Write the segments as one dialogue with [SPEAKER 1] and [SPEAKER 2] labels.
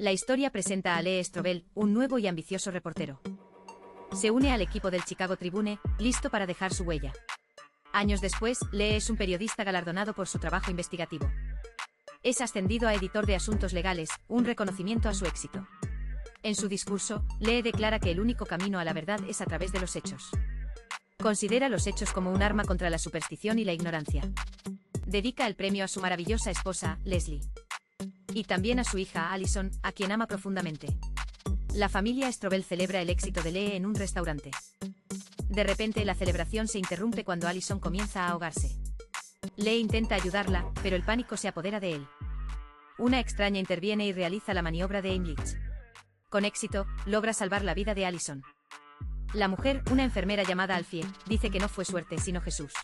[SPEAKER 1] La historia presenta a Lee Strobel, un nuevo y ambicioso reportero. Se une al equipo del Chicago Tribune, listo para dejar su huella. Años después, Lee es un periodista galardonado por su trabajo investigativo. Es ascendido a editor de asuntos legales, un reconocimiento a su éxito. En su discurso, Lee declara que el único camino a la verdad es a través de los hechos. Considera los hechos como un arma contra la superstición y la ignorancia. Dedica el premio a su maravillosa esposa, Leslie. Y también a su hija, Allison, a quien ama profundamente. La familia Strobel celebra el éxito de Lee en un restaurante. De repente la celebración se interrumpe cuando Allison comienza a ahogarse. Lee intenta ayudarla, pero el pánico se apodera de él. Una extraña interviene y realiza la maniobra de Heimlich. Con éxito, logra salvar la vida de Allison. La mujer, una enfermera llamada Alfie, dice que no fue suerte sino Jesús.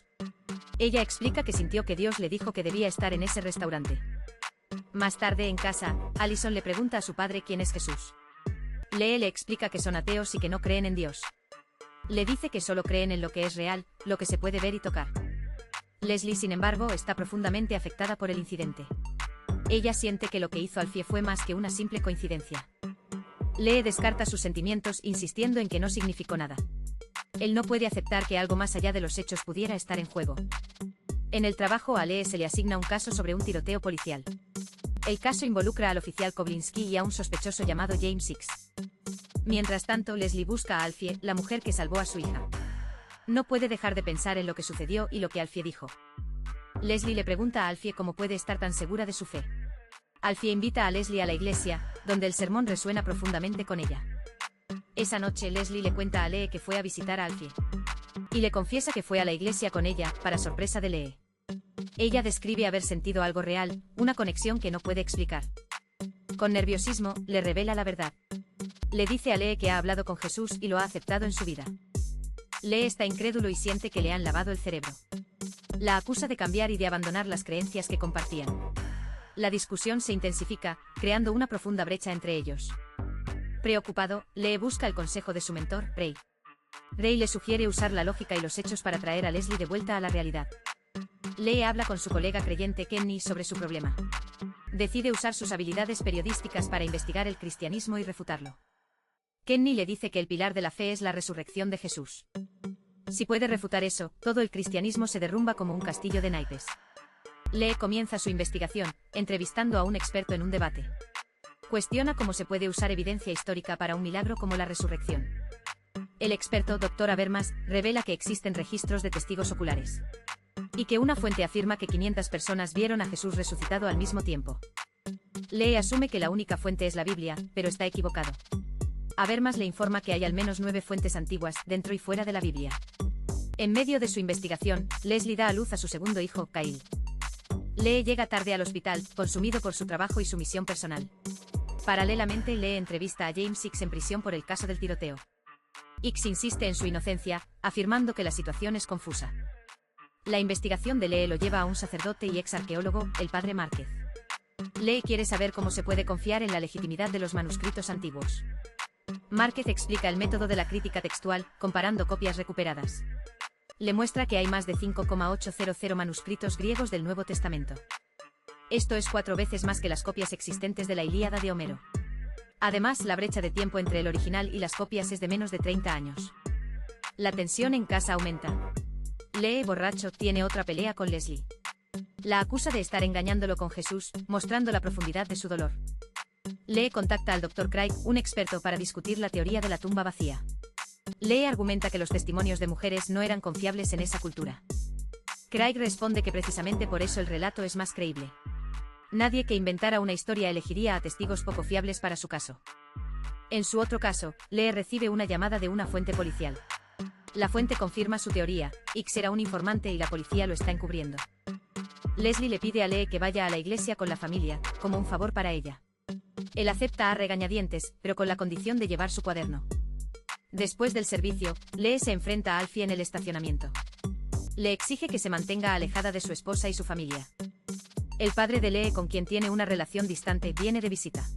[SPEAKER 1] Ella explica que sintió que Dios le dijo que debía estar en ese restaurante. Más tarde en casa, Allison le pregunta a su padre quién es Jesús. Lee le explica que son ateos y que no creen en Dios. Le dice que solo creen en lo que es real, lo que se puede ver y tocar. Leslie, sin embargo, está profundamente afectada por el incidente. Ella siente que lo que hizo Alfie fue más que una simple coincidencia. Lee descarta sus sentimientos insistiendo en que no significó nada. Él no puede aceptar que algo más allá de los hechos pudiera estar en juego. En el trabajo a Lee se le asigna un caso sobre un tiroteo policial. El caso involucra al oficial Koblinski y a un sospechoso llamado James Six. Mientras tanto, Leslie busca a Alfie, la mujer que salvó a su hija. No puede dejar de pensar en lo que sucedió y lo que Alfie dijo. Leslie le pregunta a Alfie cómo puede estar tan segura de su fe. Alfie invita a Leslie a la iglesia, donde el sermón resuena profundamente con ella. Esa noche Leslie le cuenta a Lee que fue a visitar a Alfie. Y le confiesa que fue a la iglesia con ella, para sorpresa de Lee. Ella describe haber sentido algo real, una conexión que no puede explicar. Con nerviosismo, le revela la verdad. Le dice a Lee que ha hablado con Jesús y lo ha aceptado en su vida. Lee está incrédulo y siente que le han lavado el cerebro. La acusa de cambiar y de abandonar las creencias que compartían. La discusión se intensifica, creando una profunda brecha entre ellos. Preocupado, Lee busca el consejo de su mentor, Ray. Ray le sugiere usar la lógica y los hechos para traer a Leslie de vuelta a la realidad. Lee habla con su colega creyente Kenny sobre su problema. Decide usar sus habilidades periodísticas para investigar el cristianismo y refutarlo. Kenny le dice que el pilar de la fe es la resurrección de Jesús. Si puede refutar eso, todo el cristianismo se derrumba como un castillo de naipes. Lee comienza su investigación, entrevistando a un experto en un debate. Cuestiona cómo se puede usar evidencia histórica para un milagro como la resurrección. El experto, Dr. Habermas, revela que existen registros de testigos oculares. Y que una fuente afirma que 500 personas vieron a Jesús resucitado al mismo tiempo. Lee asume que la única fuente es la Biblia, pero está equivocado. Habermas le informa que hay al menos 9 fuentes antiguas, dentro y fuera de la Biblia. En medio de su investigación, Leslie da a luz a su segundo hijo, Kyle. Lee llega tarde al hospital, consumido por su trabajo y su misión personal. Paralelamente, Lee entrevista a James Six en prisión por el caso del tiroteo. X insiste en su inocencia, afirmando que la situación es confusa. La investigación de Lee lo lleva a un sacerdote y ex arqueólogo, el padre Márquez. Lee quiere saber cómo se puede confiar en la legitimidad de los manuscritos antiguos. Márquez explica el método de la crítica textual, comparando copias recuperadas. Le muestra que hay más de 5,800 manuscritos griegos del Nuevo Testamento. Esto es 4 veces más que las copias existentes de la Ilíada de Homero. Además, la brecha de tiempo entre el original y las copias es de menos de 30 años. La tensión en casa aumenta. Lee, borracho, tiene otra pelea con Leslie. La acusa de estar engañándolo con Jesús, mostrando la profundidad de su dolor. Lee contacta al Dr. Craig, un experto para discutir la teoría de la tumba vacía. Lee argumenta que los testimonios de mujeres no eran confiables en esa cultura. Craig responde que precisamente por eso el relato es más creíble. Nadie que inventara una historia elegiría a testigos poco fiables para su caso. En su otro caso, Lee recibe una llamada de una fuente policial. La fuente confirma su teoría, X era un informante y la policía lo está encubriendo. Leslie le pide a Lee que vaya a la iglesia con la familia, como un favor para ella. Él acepta a regañadientes, pero con la condición de llevar su cuaderno. Después del servicio, Lee se enfrenta a Alfie en el estacionamiento. Le exige que se mantenga alejada de su esposa y su familia. El padre de Lee, con quien tiene una relación distante, viene de visita.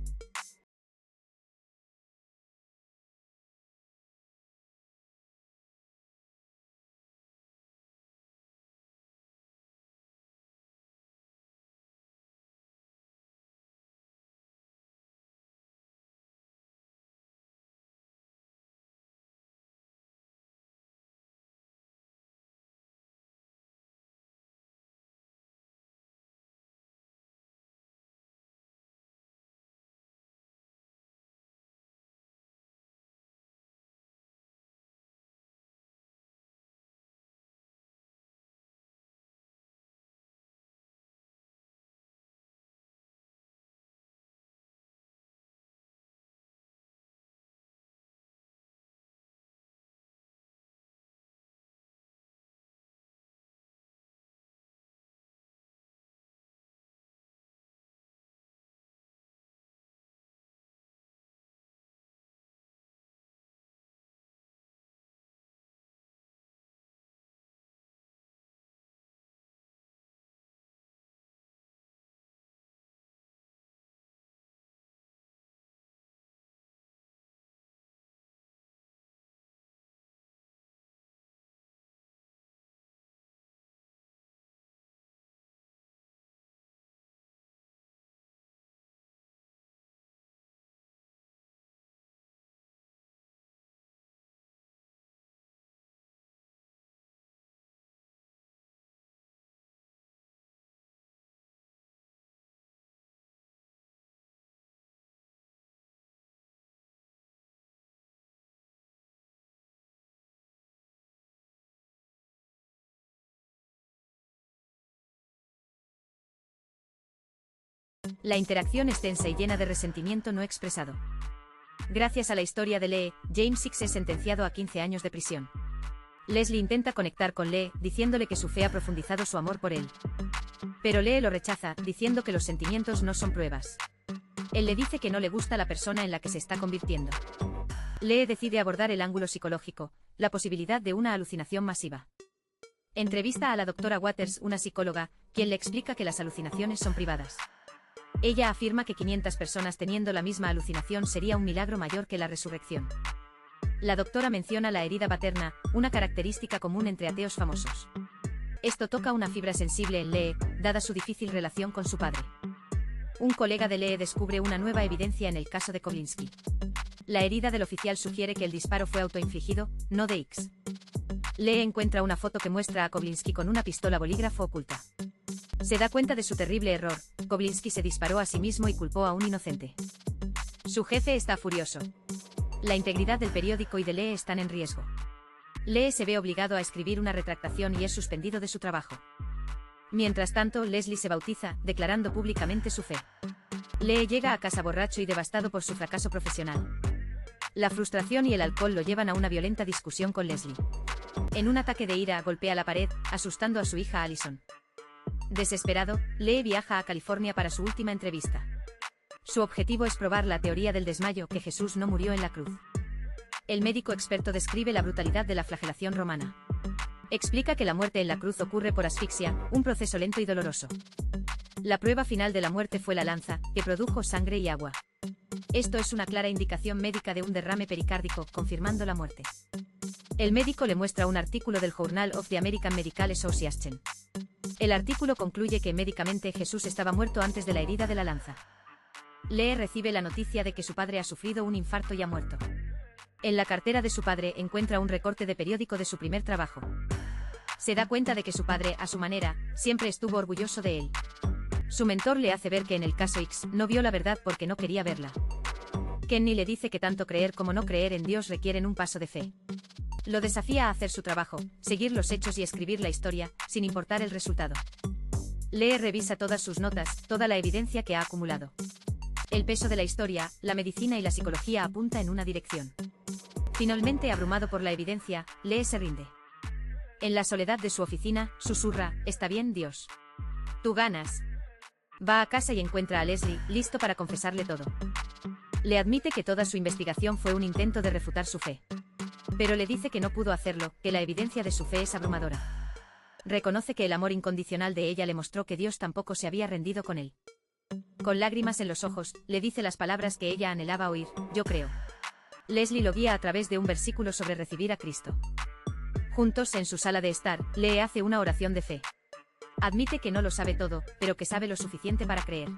[SPEAKER 1] La interacción es tensa y llena de resentimiento no expresado. Gracias a la historia de Lee, James Hicks es sentenciado a 15 años de prisión. Leslie intenta conectar con Lee, diciéndole que su fe ha profundizado su amor por él. Pero Lee lo rechaza, diciendo que los sentimientos no son pruebas. Él le dice que no le gusta la persona en la que se está convirtiendo. Lee decide abordar el ángulo psicológico, la posibilidad de una alucinación masiva. Entrevista a la doctora Waters, una psicóloga, quien le explica que las alucinaciones son privadas. Ella afirma que 500 personas teniendo la misma alucinación sería un milagro mayor que la resurrección. La doctora menciona la herida paterna, una característica común entre ateos famosos. Esto toca una fibra sensible en Lee, dada su difícil relación con su padre. Un colega de Lee descubre una nueva evidencia en el caso de Koblinski. La herida del oficial sugiere que el disparo fue autoinfligido, no de Hicks. Lee encuentra una foto que muestra a Koblinski con una pistola bolígrafo oculta. Se da cuenta de su terrible error. Koblinski se disparó a sí mismo y culpó a un inocente. Su jefe está furioso. La integridad del periódico y de Lee están en riesgo. Lee se ve obligado a escribir una retractación y es suspendido de su trabajo. Mientras tanto, Leslie se bautiza, declarando públicamente su fe. Lee llega a casa borracho y devastado por su fracaso profesional. La frustración y el alcohol lo llevan a una violenta discusión con Leslie. En un ataque de ira, golpea la pared, asustando a su hija Allison. Desesperado, Lee viaja a California para su última entrevista. Su objetivo es probar la teoría del desmayo, que Jesús no murió en la cruz. El médico experto describe la brutalidad de la flagelación romana. Explica que la muerte en la cruz ocurre por asfixia, un proceso lento y doloroso. La prueba final de la muerte fue la lanza, que produjo sangre y agua. Esto es una clara indicación médica de un derrame pericárdico, confirmando la muerte. El médico le muestra un artículo del Journal of the American Medical Association. El artículo concluye que médicamente Jesús estaba muerto antes de la herida de la lanza. Lee recibe la noticia de que su padre ha sufrido un infarto y ha muerto. En la cartera de su padre encuentra un recorte de periódico de su primer trabajo. Se da cuenta de que su padre, a su manera, siempre estuvo orgulloso de él. Su mentor le hace ver que en el caso X no vio la verdad porque no quería verla. Kenny le dice que tanto creer como no creer en Dios requieren un paso de fe. Lo desafía a hacer su trabajo, seguir los hechos y escribir la historia, sin importar el resultado. Lee revisa todas sus notas, toda la evidencia que ha acumulado. El peso de la historia, la medicina y la psicología apunta en una dirección. Finalmente, abrumado por la evidencia, Lee se rinde. En la soledad de su oficina, susurra: «Está bien, Dios. Tú ganas». Va a casa y encuentra a Leslie, listo para confesarle todo. Le admite que toda su investigación fue un intento de refutar su fe. Pero le dice que no pudo hacerlo, que la evidencia de su fe es abrumadora. Reconoce que el amor incondicional de ella le mostró que Dios tampoco se había rendido con él. Con lágrimas en los ojos, le dice las palabras que ella anhelaba oír: «Yo creo». Leslie lo guía a través de un versículo sobre recibir a Cristo. Juntos, en su sala de estar, Lee hace una oración de fe. Admite que no lo sabe todo, pero que sabe lo suficiente para creer.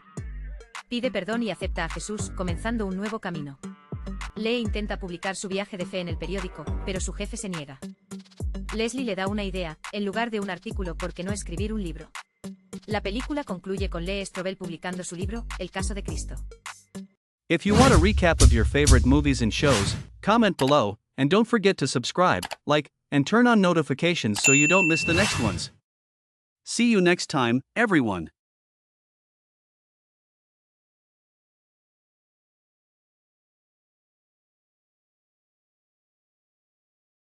[SPEAKER 1] Pide perdón y acepta a Jesús, comenzando un nuevo camino. Lee intenta publicar su viaje de fe en el periódico, pero su jefe se niega. Leslie le da una idea: en lugar de un artículo, ¿por qué no escribir un libro? La película concluye con Lee Strobel publicando su libro, El caso de Cristo.
[SPEAKER 2] If you want a recap of your favorite movies and shows, comment below, and don't forget to subscribe, like, and turn on notifications so you don't miss the next ones. See you next time, everyone.